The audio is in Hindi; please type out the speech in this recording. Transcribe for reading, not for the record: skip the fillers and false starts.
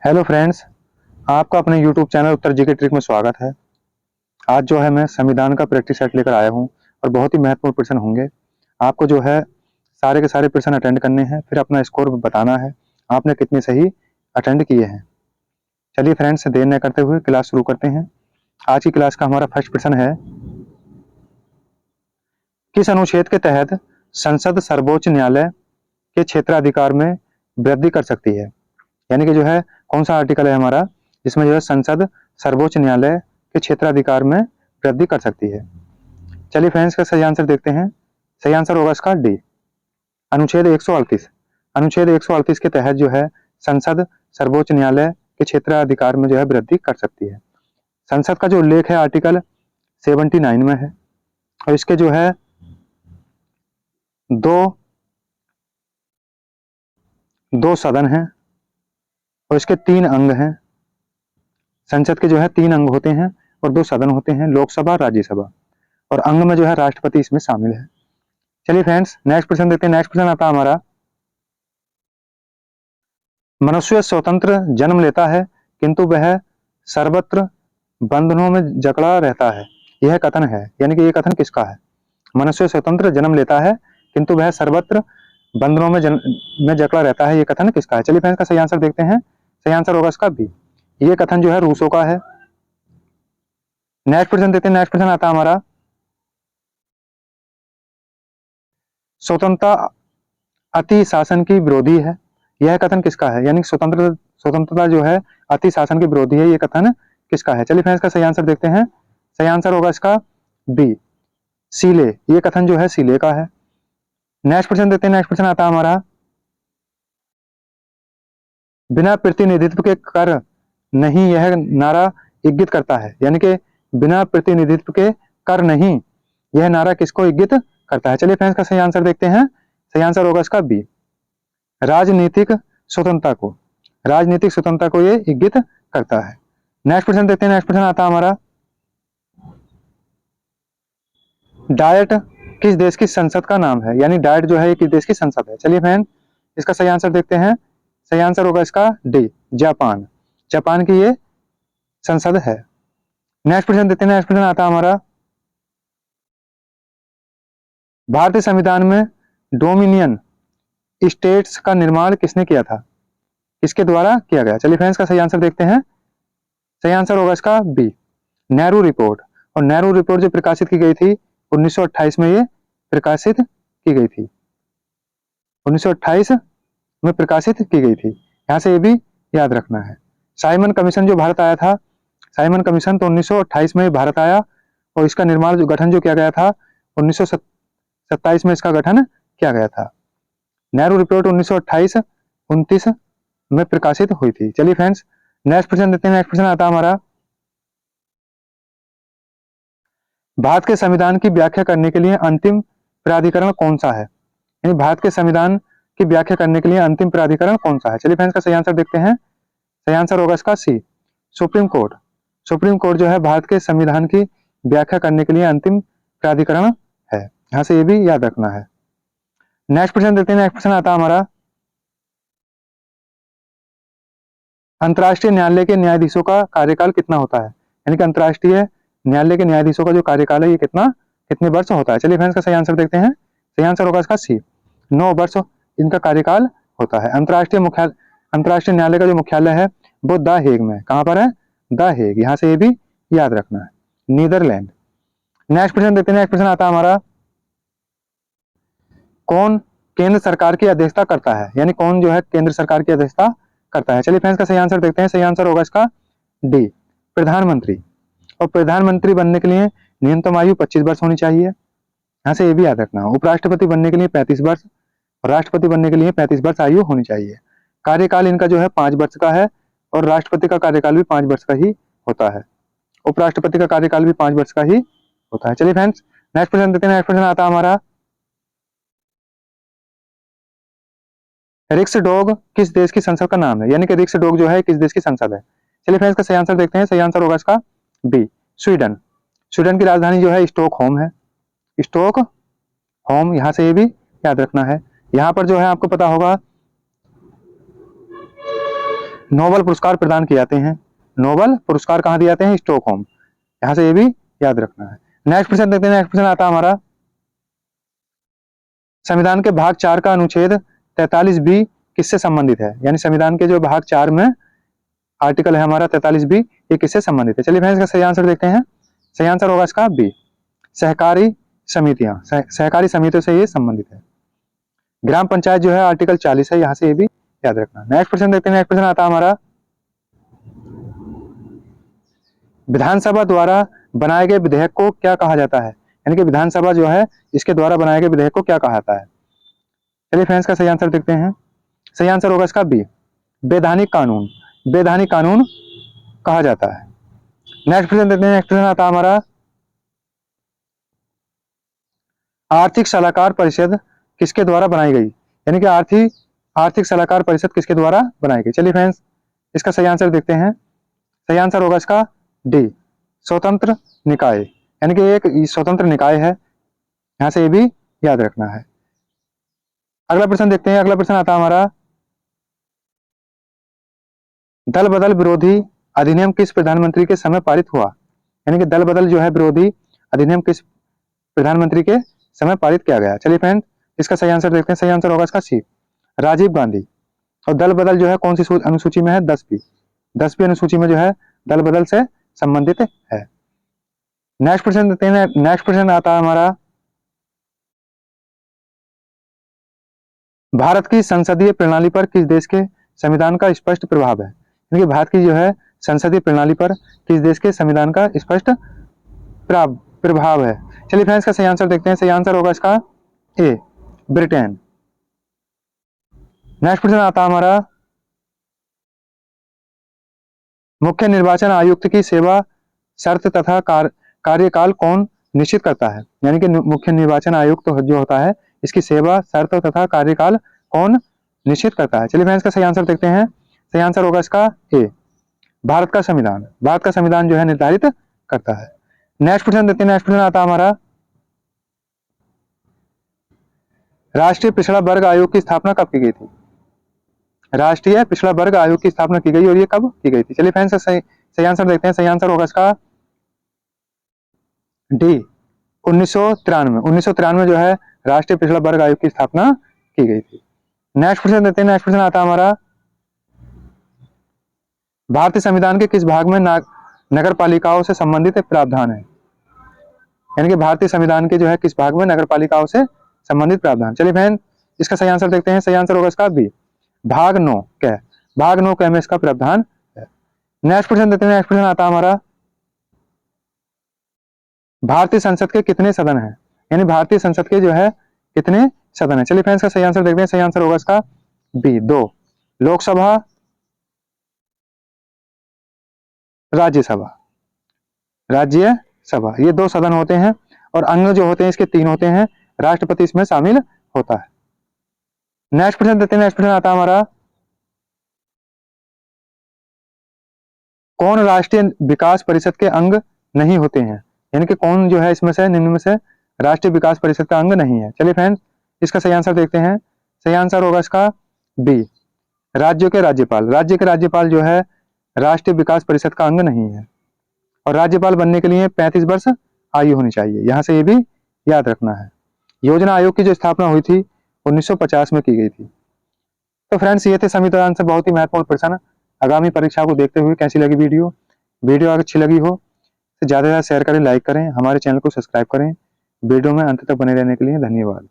हेलो फ्रेंड्स, आपका अपने यूट्यूब चैनल उत्तर जी के ट्रिक में स्वागत है। आज जो है मैं संविधान का प्रैक्टिस सेट लेकर आया हूं और बहुत ही महत्वपूर्ण प्रश्न होंगे। आपको जो है सारे के सारे प्रश्न अटेंड करने हैं, फिर अपना स्कोर बताना है आपने कितने सही अटेंड किए हैं। चलिए फ्रेंड्स, देर न करते हुए क्लास शुरू करते हैं। आज की क्लास का हमारा फर्स्ट प्रश्न है, किस अनुच्छेद के तहत संसद सर्वोच्च न्यायालय के क्षेत्राधिकार में वृद्धि कर सकती है? यानी कि जो है कौन सा आर्टिकल है हमारा जिसमें जो है संसद सर्वोच्च न्यायालय के क्षेत्राधिकार में वृद्धि कर सकती है। चलिए फ्रेंड्स, का सही आंसर देखते हैं। सही आंसर होगा इसका डी, अनुच्छेद 138। अनुच्छेद 138 के तहत जो है संसद सर्वोच्च न्यायालय के क्षेत्राधिकार में जो है वृद्धि कर सकती है। संसद का जो उल्लेख है आर्टिकल 79 में है और इसके जो है दो सदन हैं और इसके 3 अंग हैं। संसद के जो है 3 अंग होते हैं और 2 सदन होते हैं, लोकसभा राज्यसभा, और अंग में जो है राष्ट्रपति इसमें शामिल है। चलिए फ्रेंड्स, नेक्स्ट प्रश्न देखते हैं। नेक्स्ट प्रश्न आता है हमारा, मनुष्य स्वतंत्र जन्म लेता है किंतु वह सर्वत्र बंधनों में जकड़ा रहता है, यह कथन है। यानी कि यह कथन किसका है? मनुष्य स्वतंत्र जन्म लेता है किंतु वह सर्वत्र बंधनों में जकड़ा रहता है, यह कथन किसका है? चलिए फ्रेंड्स, का सही आंसर देखते हैं। सही आंसर होगा इसका बी, ये कथन जो है रूसो का है। नेक्स्ट प्रश्न देखते हैं। नेक्स्ट प्रश्न आता है हमारा, स्वतंत्रता अति शासन की विरोधी है, यह कथन किसका है? यानी स्वतंत्रता जो है अति शासन की विरोधी है, यह कथन किसका है? चलिए फ्रेंड्स, का सही आंसर देखते हैं। सही आंसर होगा इसका बी, सीले, ये कथन जो है सीले का है। नेक्स्ट प्रश्न देखते हैं। नेक्स्ट प्रश्न आता है हमारा, बिना प्रतिनिधित्व के कर नहीं, यह नारा इंगित करता है। यानी कि बिना प्रतिनिधित्व के कर नहीं, यह नारा किसको इंगित करता है? चलिए फ्रेंड्स, का सही आंसर देखते हैं। सही आंसर होगा इसका बी, राजनीतिक स्वतंत्रता को। राजनीतिक स्वतंत्रता को ये इंगित करता है। नेक्स्ट प्रश्न देखते हैं। नेक्स्ट प्रश्न आता है हमारा, डायट किस देश की संसद का नाम है? यानी डायट जो है ये किस देश की संसद है? चलिए फ्रेंड, इसका सही आंसर देखते हैं। सही आंसर होगा इसका डी, जापान। जापान की ये संसद है। नेक्स्ट प्रश्न देखते हैं। नेक्स्ट प्रश्न आता है हमारा, भारतीय संविधान में डोमिनियन स्टेट्स का निर्माण किसने किया था? किसके द्वारा किया गया? चलिए फ्रेंड्स, का सही आंसर देखते हैं। सही आंसर होगा इसका बी, नेहरू रिपोर्ट। और नेहरू रिपोर्ट जो प्रकाशित की गई थी 1928 में, ये प्रकाशित की गई थी 1928 में प्रकाशित की गई थी। यहां से ये भी याद रखना है। साइमन कमीशन जो भारत आया था, साइमन कमीशन तो 1928 में भारत आया और इसका निर्माण जो गठन जो किया गया था 1927 में इसका गठन किया गया था। नेहरू रिपोर्ट 1928-29 में प्रकाशित हुई थी। चलिए फ्रेंड्स, नेक्स्ट प्रश्न देते हैं। नेक्स्ट प्रश्न आता है हमारा, भारत के संविधान की व्याख्या करने के लिए अंतिम प्राधिकरण कौन सा है? यानी भारत के संविधान की व्याख्या करने के लिए अंतिम प्राधिकरण कौन सा है? चलिए फ्रेंड्स, का सही आंसर देखते हैं। सही आंसर होगा इसका सी, सुप्रीम कोर्ट। सुप्रीम कोर्ट जो है भारत के संविधान की व्याख्या करने के लिए अंतिम प्राधिकरण है। यहां से ये भी याद रखना है। नेक्स्ट प्रश्न देखते हैं। नेक्स्ट प्रश्न आता है हमारा, अंतर्राष्ट्रीय न्यायालय के न्यायाधीशों का कार्यकाल कितना होता है? यानी कि अंतर्राष्ट्रीय न्यायालय के न्यायाधीशों का जो कार्यकाल है ये कितने वर्ष होता है? चलिए फ्रेंड्स, का सही आंसर देखते हैं। सही आंसर होगा इसका सी, 9 वर्ष इनका कार्यकाल होता है। अंतर्राष्ट्रीय न्यायालय का जो मुख्यालय है वो द हेग में। कहां पर है? The Hague. यहां से ये भी याद रखना है, नीदरलैंड। नेक्स्ट प्रश्न देखते हैं। नेक्स्ट प्रश्न आता है हमारा, कौन केंद्र सरकार की अध्यक्षता करता है? यानी कौन जो है केंद्र सरकार की अध्यक्षता करता है? चलिए फ्रेंड्स, का सही आंसर देखते हैं। सही आंसर होगा इसका डी, प्रधानमंत्री। और प्रधानमंत्री बनने के लिए न्यूनतम आयु 25 वर्ष होनी चाहिए। यहाँ से ये भी याद रखना। उपराष्ट्रपति बनने के लिए 35 वर्ष और राष्ट्रपति बनने के लिए 35 वर्ष आयु होनी चाहिए। कार्यकाल इनका जो है 5 वर्ष का है और राष्ट्रपति का कार्यकाल भी 5 वर्ष का ही होता है। उपराष्ट्रपति का कार्यकाल भी 5 वर्ष का ही होता है। चलिए फ्रेंड्स, नेक्स्ट प्रश्न देते हैं। नेक्स्ट प्रश्न आता है हमारा, रिक्स डॉग किस देश की संसद का नाम है? यानी कि रिक्स डॉग जो है किस देश की संसद है? चलिए फ्रेंड्स, का सही आंसर देखते हैं। सही आंसर होगा इसका बी, स्वीडन। स्वीडन की राजधानी जो है स्टॉकहोम है। स्टॉकहोम, यहां से ये भी याद रखना है। यहां पर जो है आपको पता होगा नोबेल पुरस्कार प्रदान किए जाते हैं? नोबेल पुरस्कार कहाँ दिए जाते हैं? स्टॉकहोम। यहाँ से ये भी याद रखना है। नेक्स्ट क्वेश्चन देखते हैं। नेक्स्ट क्वेश्चन आता है हमारा, संविधान के भाग 4 का अनुच्छेद 43 बी किससे संबंधित है? यानी संविधान के जो भाग 4 में आर्टिकल है हमारा 43 बी, ये किससे संबंधित है? चलिए फ्रेंड्स, इसका सही आंसर देखते हैं। सही आंसर होगा इसका बी, सहकारी समितियां, सहकारी समितियों से ये संबंधित है। ग्राम पंचायत जो है आर्टिकल 40 है, यहाँ से ये भी याद रखना। नेक्स्ट क्वेश्चन देखते हैं। नेक्स्ट क्वेश्चन आता है हमारा, विधानसभा द्वारा बनाए गए विधेयक को क्या कहा जाता है? यानी कि विधानसभा जो है इसके द्वारा बनाए गए विधेयक को क्या कहा जाता है? चलिए फ्रेंड्स, का सही आंसर देखते हैं। सही आंसर होगा इसका बी, वैधानिक कानून। वैधानिक कानून कहा जाता है। नेक्स्ट क्वेश्चन देखते हैं। नेक्स्ट क्वेश्चन आता है हमारा, आर्थिक सलाहकार परिषद किसके द्वारा बनाई गई? यानी कि आर्थिक सलाहकार परिषद किसके द्वारा बनाई गई? चलिए फ्रेंड्स, इसका सही आंसर देखते हैं। सही आंसर होगा इसका डी, स्वतंत्र निकाय। यानी कि एक स्वतंत्र निकाय है, यहां से ये भी याद रखना है। अगला प्रश्न देखते हैं। अगला प्रश्न आता है हमारा, दल बदल विरोधी अधिनियम किस प्रधानमंत्री के समय पारित हुआ? यानी कि दल बदल जो है विरोधी अधिनियम किस प्रधानमंत्री के समय पारित किया गया? चलिए फ्रेंड, इसका सही आंसर देखते हैं। सही आंसर होगा इसका सी, राजीव गांधी। और दल बदल जो है कौन सी अनुसूची में है? 10वीं। 10वीं अनुसूची में जो है दल बदल से संबंधित है। नेक्स्ट प्रश्न देखते हैं। नेक्स्ट प्रश्न आता है हमारा, भारत की संसदीय प्रणाली पर किस देश के संविधान का स्पष्ट प्रभाव है? यानी कि भारत की जो है संसदीय प्रणाली पर किस देश के संविधान का स्पष्ट प्रभाव है? चलिए फ्रेंड्स, का सही आंसर देखते हैं। सही आंसर होगा इसका ए, ब्रिटेन। नेक्स्ट प्रश्न आता है हमारा, मुख्य निर्वाचन आयुक्त की सेवा शर्त तथा कार्यकाल कौन निश्चित करता है? यानी कि मुख्य निर्वाचन आयुक्त जो होता है इसकी सेवा शर्त तथा कार्यकाल कौन निश्चित करता है? चलिए फ्रेंड्स, का सही आंसर देखते हैं। सही आंसर होगा इसका ए, भारत का संविधान। भारत का संविधान जो है निर्धारित करता है। नेक्स्ट प्रश्न देखते हैं। नेक्स्ट प्रश्न आता है हमारा, राष्ट्रीय पिछड़ा वर्ग आयोग की स्थापना कब की गई थी? राष्ट्रीय पिछड़ा वर्ग आयोग की स्थापना की गई और ये कब की गई थी? चलिए फ्रेंड्स, सही आंसर देखते हैं। सही आंसर होगा इसका डी, 1993। 1993 जो है राष्ट्रीय पिछड़ा वर्ग आयोग की स्थापना की गई थी। नेक्स्ट प्रश्न देते हैं। नेक्स्ट प्रश्न आता है हमारा, भारतीय संविधान के किस भाग में नगर पालिकाओं से संबंधित प्रावधान है? यानी कि भारतीय संविधान के जो है किस भाग में नगर पालिकाओं से संबंधित प्रावधान? चलिए फ्रेंड, इसका सही आंसर देखते हैं। सही आंसर होगा इसका बी, भाग 9 क। भाग 9 क में इसका प्रावधान है। नेक्स्ट प्रश्न देते हैं। नेक्स्ट प्रश्न आता है हमारा, भारतीय संसद के कितने सदन हैं? यानी भारतीय संसद के जो है कितने सदन है? चलिए फ्रेंड्स, का सही आंसर देखते हैं। सही आंसर होगा इसका बी, 2। लोकसभा, राज्यसभा। राज्यसभा, ये 2 सदन होते हैं और अंग जो होते हैं इसके 3 होते हैं। राष्ट्रपति इसमें शामिल होता है। नेक्स्ट प्रश्न देते हैं। नेक्स्ट प्रश्न आता है हमारा, कौन राष्ट्रीय विकास परिषद के अंग नहीं होते हैं? यानी कि कौन जो है इसमें से निम्न में से राष्ट्रीय विकास परिषद का अंग नहीं है? चलिए फ्रेंड्स, इसका सही आंसर देखते हैं। सही आंसर होगा इसका बी, राज्यों के राज्यपाल। राज्य के राज्यपाल जो है राष्ट्रीय विकास परिषद का अंग नहीं है। और राज्यपाल बनने के लिए 35 वर्ष आयु होनी चाहिए, यहाँ से ये भी याद रखना है। योजना आयोग की जो स्थापना हुई थी 1950 में की गई थी। तो फ्रेंड्स, ये थे संविधान से बहुत ही महत्वपूर्ण प्रश्न। आगामी परीक्षा को देखते हुए कैसी लगी वीडियो? वीडियो अगर अच्छी लगी हो तो ज़्यादा से ज़्यादा शेयर करें, लाइक करें, हमारे चैनल को सब्सक्राइब करें। वीडियो में अंत तक बने रहने के लिए धन्यवाद।